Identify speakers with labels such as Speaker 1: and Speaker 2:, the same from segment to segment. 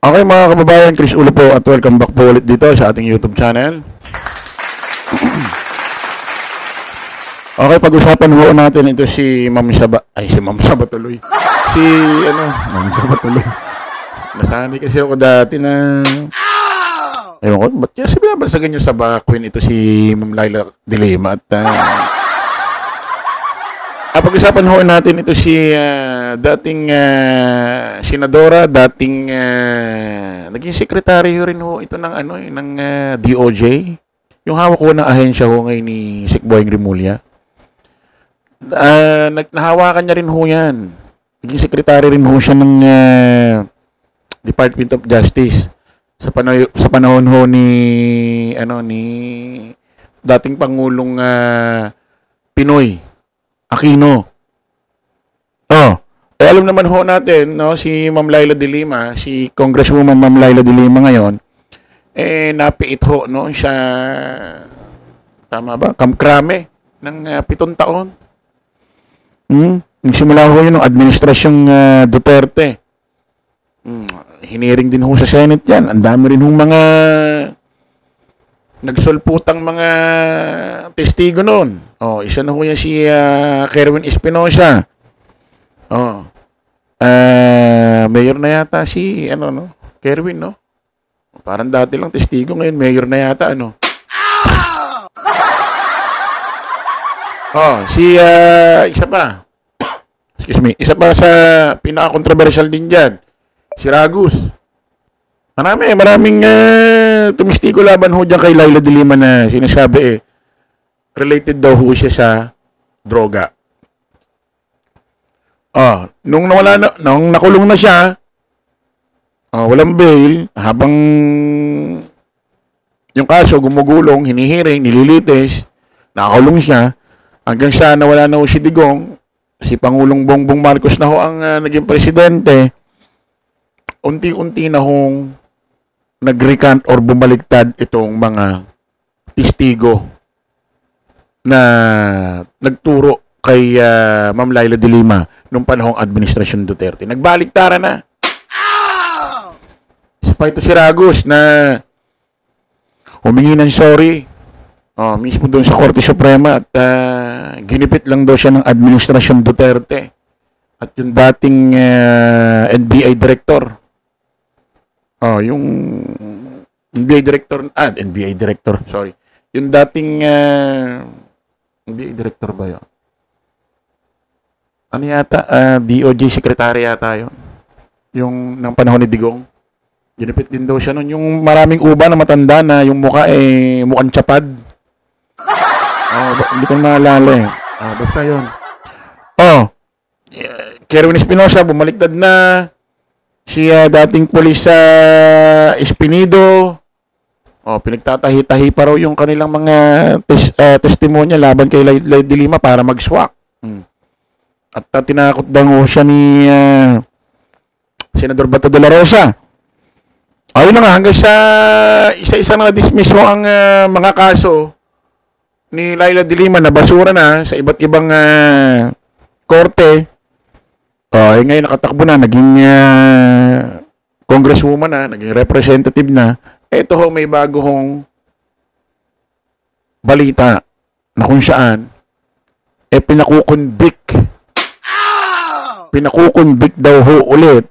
Speaker 1: Okay mga kababayan, Chris Ulo po at welcome back po ulit dito sa ating YouTube channel. Okay, pag-usapan ho natin ito si Ma'am Saba. Ay, si Ma'am Saba tuloy. Ma'am Saba tuloy. Nasanay kasi ako dati na... Ewan ko, ba't kaya sabi ba sa ganyan Saba Queen ito si Ma'am Laila de Lima at... pag-usapan ho natin ito si dating senadora, dating naging sekretary rin ho ito ng ng DOJ. Yung hawak ko ng ahensya ho ngayon ni Sec Boyeng Rimulya. Nahawakan niya rin ho yan. Naging sekretary rin ho siya ng Department of Justice sa panahon ho ni ni dating Pangulong Pinoy Aquino. Alam naman ho natin, no, si Ma'am Laila de Lima, si Congresswoman Ma'am Laila de Lima ngayon, napiit ho, no, siya, tama ba, kamkrame ng 7 taon. Nagsimula ho yun ng administrasyong Duterte. Hiniring din ho sa Senate yan. Ang dami rin hong mga nagsulputang mga testigo noon. Isa na ho yan si Kerwin Espinosa. Mayor na yata si Kerwin, no? Parang dati lang testigo, ngayon mayor na yata, isa pa. Excuse me. Isa pa sa pinaka-controversial din dyan. Si Ragus. Maraming tumistigo laban ho dyan kay Laila de Lima na sinasabi related daw ho siya sa droga. Nung nakulong na siya, walang bail, habang yung kaso gumugulong, hinihiring, nililitis, nakakulong siya, hanggang sa nawala na ho si Digong, si Pangulong Bongbong Marcos na ho ang naging presidente, unti-unti na hong nag-recant or bumaliktad itong mga testigo na nagturo kay Ma'am Laila de Lima nung panahong administrasyon Duterte. Nagbaliktaran na. Isa pa ito si Ragus na humingi ng sorry mismo doon sa Korte Suprema at ginipit lang daw siya ng administrasyon Duterte at yung dating NBI director. Yung NBI director, sorry. Yung dating NBI director ba yun? DOJ secretary yata yun. Yung ng panahon ni Digong. Ginipit din daw siya nun. Yung maraming uba na matanda na yung mukha mukhang tsapad. Hindi ko maalala basta yun. Kerwin Espinosa, bumaliktad na. Siya dating pulis sa Espinido. Pinagtatahi-tahi pa raw yung kanilang mga testimonya laban kay Laila de Lima para mag-swak. At tinakot daw siya ni Senador Bato de la Rosa. Ayun na nga, hanggang sa isa-isa na dismiss ho ang mga kaso ni Laila de Lima na basura na sa iba't ibang korte. Ngayon nakatakbo na, naging congresswoman na, naging representative na. Ito ho, may bago hong balita na kung saan pinakukonvict daw ho ulit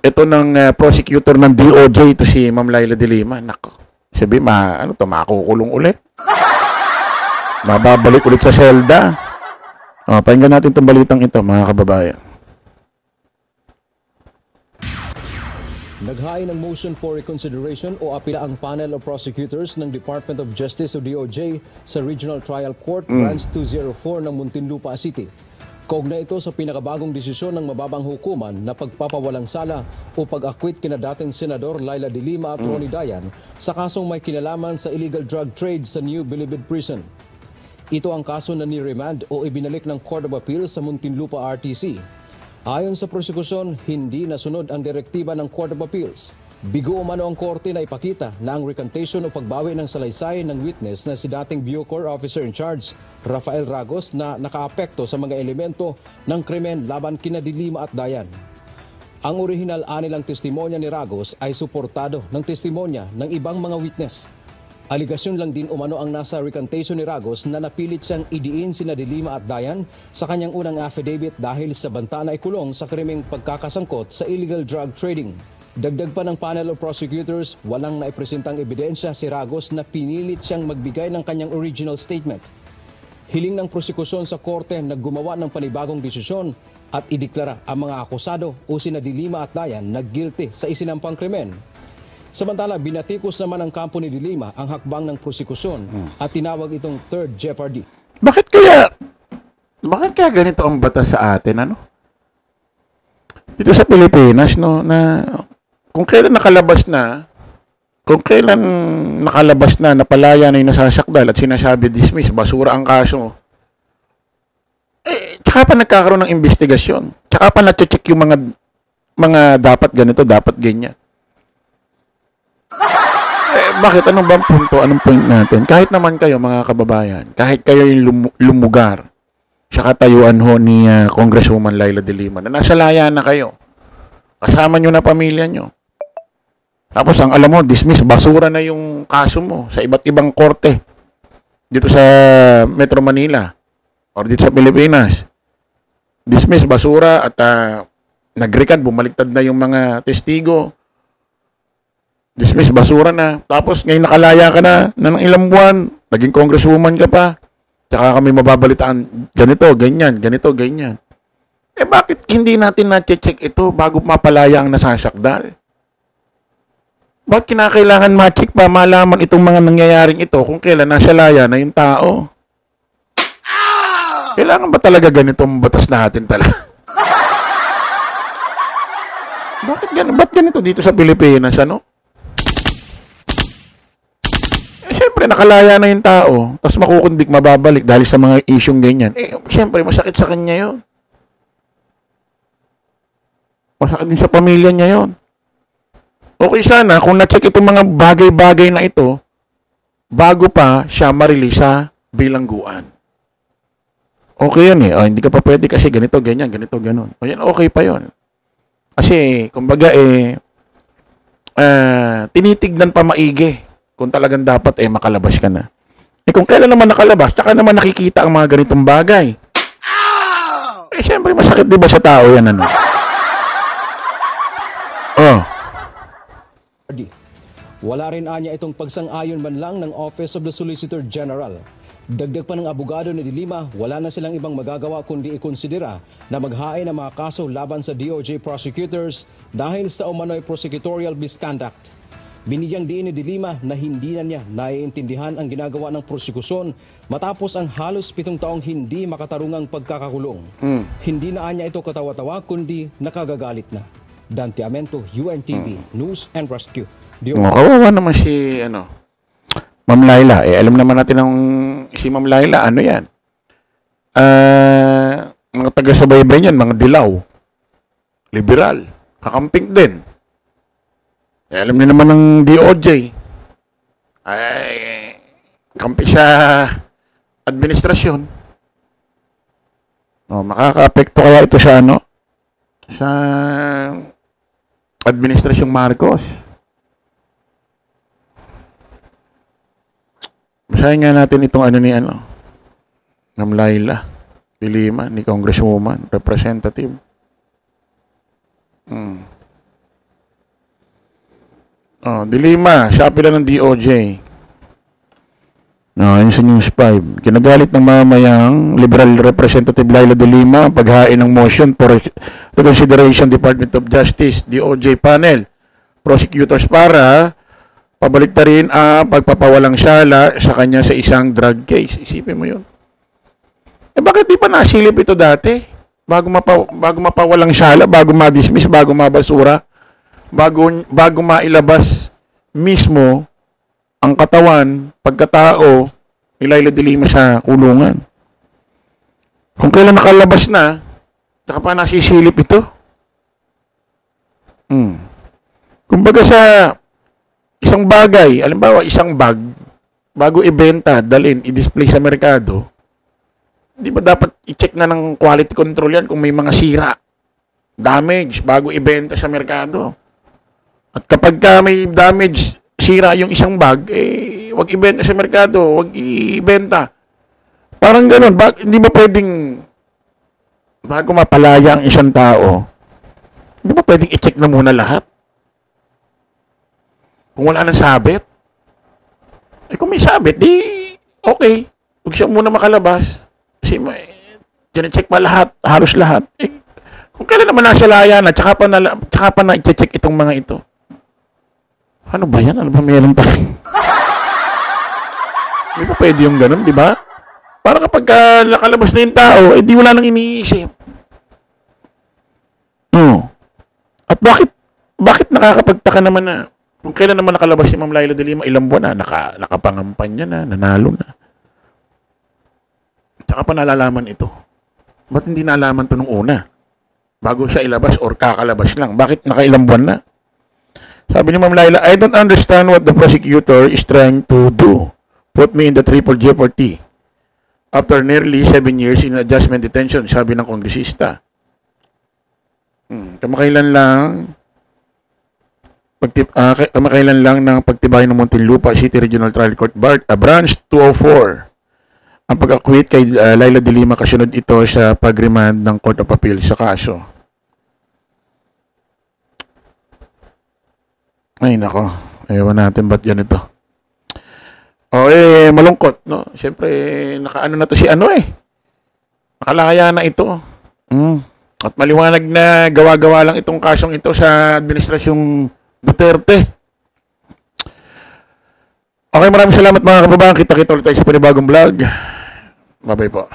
Speaker 1: ito ng prosecutor ng DOJ, ito si Ma'am Laila de Lima. Nako, sabi makukulong ulit. Mababalik ulit sa selda. Pakinggan natin itong balitang ito, mga kababayan.
Speaker 2: Naghain ng motion for reconsideration o apila ang panel of prosecutors ng Department of Justice o DOJ sa Regional Trial Court Branch 204 ng Muntinlupa City. Kaugnay ito sa pinakabagong desisyon ng mababang hukuman na pagpapawalang sala o pag-acquit kina dating Senador Laila de Lima at Ronnie Dayan sa kasong may kinalaman sa illegal drug trade sa New Bilibid Prison. Ito ang kaso na ni-remand o ibinalik ng Court of Appeals sa Muntinlupa RTC. Ayon sa prosekusyon, hindi nasunod ang direktiba ng Court of Appeals. Bigo umano ang korte na ipakita na ang recantation o pagbawi ng salaysay ng witness na si dating Bucor Officer in Charge, Rafael Ragos, na nakaapekto sa mga elemento ng krimen laban kina de Lima at Dayan. Ang orihinal anilang testimonya ni Ragos ay suportado ng testimonya ng ibang mga witness. Aligasyon lang din umano ang nasa recantation ni Ragos na napilit siyang idiin sina De Lima at Dayan sa kanyang unang affidavit dahil sa banta na ikulong sa krimeng pagkakasangkot sa illegal drug trading. Dagdag pa ng panel of prosecutors, walang naipresentang ebidensya si Ragos na pinilit siyang magbigay ng kanyang original statement. Hiling ng prosekusyon sa korte na gumawa ng panibagong desisyon at ideklara ang mga akusado o sina De Lima at Dayan na guilty sa isinampang krimen. Samantala, binatikos naman ng kampo ni De Lima ang hakbang ng prosekusyon at tinawag itong third jeopardy.
Speaker 1: Bakit kaya ganito ang batas sa atin, ano? Dito sa Pilipinas, no, na kung kailan nakalabas na, napalaya na yung nasasakdal at sinasabi dismiss, basura ang kaso, tsaka pa nagkakaroon ng investigasyon. Tsaka pa na-check yung mga dapat ganito, dapat ganyan. Bakit? Anong bang punto? Anong point natin? Kahit naman kayo, mga kababayan, kahit kayo yung lumugar sa katayuan ho ni Congresswoman Leila De Lima, na nasa laya na kayo. Kasama nyo na pamilya nyo. Tapos ang alam mo, dismiss, basura na yung kaso mo sa iba't ibang korte dito sa Metro Manila or dito sa Pilipinas. Dismiss, basura at nagrekad, bumaliktad na yung mga testigo. Dismiss, basura na. Tapos ngayon nakalaya ka na ng ilang buwan, naging congresswoman ka pa. Tsaka kami mababalitaan, ganito, ganyan. Bakit hindi natin na-check ito bago mapalaya ang nasasakdal? Bakit kinakailangan ma-check pa, malaman itong mga nangyayaring ito kung kailan nasa laya na yung tao? Kailangan ba talaga ganitong batas natin talaga? Ba't ganito dito sa Pilipinas, ano? Siyempre, nakalaya na yung tao, tapos makukundik, mababalik dahil sa mga isyong ganyan. Siyempre, masakit sa kanya yun. Masakit din sa pamilya niya yun. Okay sana kung na-check itong mga bagay-bagay na ito bago pa siya ma-release sa bilangguan. Okay yan eh. Hindi ka pa pwede kasi ganito, ganyan, ganito, ganon. O yan, okay pa yon. Kasi, kumbaga tinitignan pa maigi kung talagang dapat makalabas ka na. Kung kailan naman nakalabas, tsaka naman nakikita ang mga ganitong bagay. Siyempre, masakit diba sa tao yan, ano?
Speaker 2: Wala rin anya itong pagsang-ayon man lang ng Office of the Solicitor General. Dagdag pa ng abogado ni De Lima, wala na silang ibang magagawa kundi ikonsidera na maghain ng mga kaso laban sa DOJ prosecutors dahil sa umano'y prosecutorial misconduct. Binigyang diin ni De Lima na hindi na niya naiintindihan ang ginagawa ng prosekusyon matapos ang halos 7 taong hindi makatarungang pagkakakulong. Hindi na anya ito katawa-tawa kundi nakagagalit na. Dante Amento, UNTV, News and Rescue.
Speaker 1: Kawawa naman si Ma'am Laila. Alam naman natin si Ma'am Laila, ano yan? Mga taga-subaybay niyan, mga dilaw. Liberal. Kakamping din. Alam niyo naman ng DOJ. Kampi sa administrasyon. Makaka-apekto kaya ito sa sa administrasyong Marcos. Basahin nga natin itong ng Laila De Lima, ni Congresswoman, representative. De Lima, sa apela ng DOJ. Yun sa News 5. Kinagalit ng mamayang Liberal Representative Laila De Lima paghain ng motion for reconsideration Department of Justice, DOJ panel, prosecutors para pabaliktarin ang pagpapawalang sala sa kanya sa isang drug case. Isipin mo yun. Bakit di pa nasilip ito dati? Bago mapawalang sala, bago ma-dismiss, bago mabasura, bago mailabas mismo ang katawan, pagkatao ni Laila De Lima sa kulungan. Kung kailan nakalabas na, saka pa nasisilip ito. Kumbaga sa isang bagay, halimbawa isang bag, bago ibenta, dalhin, i-display sa merkado, di ba dapat i-check na ng quality control yan kung may mga sira? damage bago ibenta sa merkado. At kapag ka may damage, sira yung isang bag, eh, wag ibenta sa merkado, wag ibenta. Parang ganun. Hindi ba pwedeng, bago mapalaya ang isang tao, hindi ba pwedeng i-check na muna lahat? Kung wala nang sabit, eh kung may sabit, di okay. Huwag siya muna makalabas. Kasi check pa lahat, halos lahat. Eh, kung kailan naman nasa laya na, tsaka pa na i-check itong mga ito. Ano ba yan? Ano ba meron pa? Di ba pwede yung ganun, di ba? Para kapag nakalabas na yung tao, eh di wala nang iniisip. At bakit nakakapagtaka naman na kung kailan naman nakalabas si Ma'am Laila de Lima, ilang buwan na, nakapangampanya na, nanalo na. Tsaka pa nalalaman ito. Ba't hindi nalaman to nung una? Bago siya ilabas or kakalabas lang. Bakit nakailang buwan na? Sabi ni Ma'am Laila, I don't understand what the prosecutor is trying to do. Put me in the triple jeopardy. After nearly 7 years in adjustment detention, sabi ng kongresista. Kamakailan lang ng pagtibay ng Muntinlupa City Regional Trial Court Branch 204 ang pag-acquit kay Laila de Lima, kasunod ito sa pag-remand ng Court of Appeal sa kaso. Ay nako, ewan natin ba't yan ito. Malungkot, no? Siyempre, nakaano na to si nakalaya na ito. At maliwanag na gawa-gawa lang itong kasong ito sa administrasyong Duterte. Okay, maraming salamat mga kababayan. Kita-kita ulit tayo sa panibagong vlog. Bye-bye po.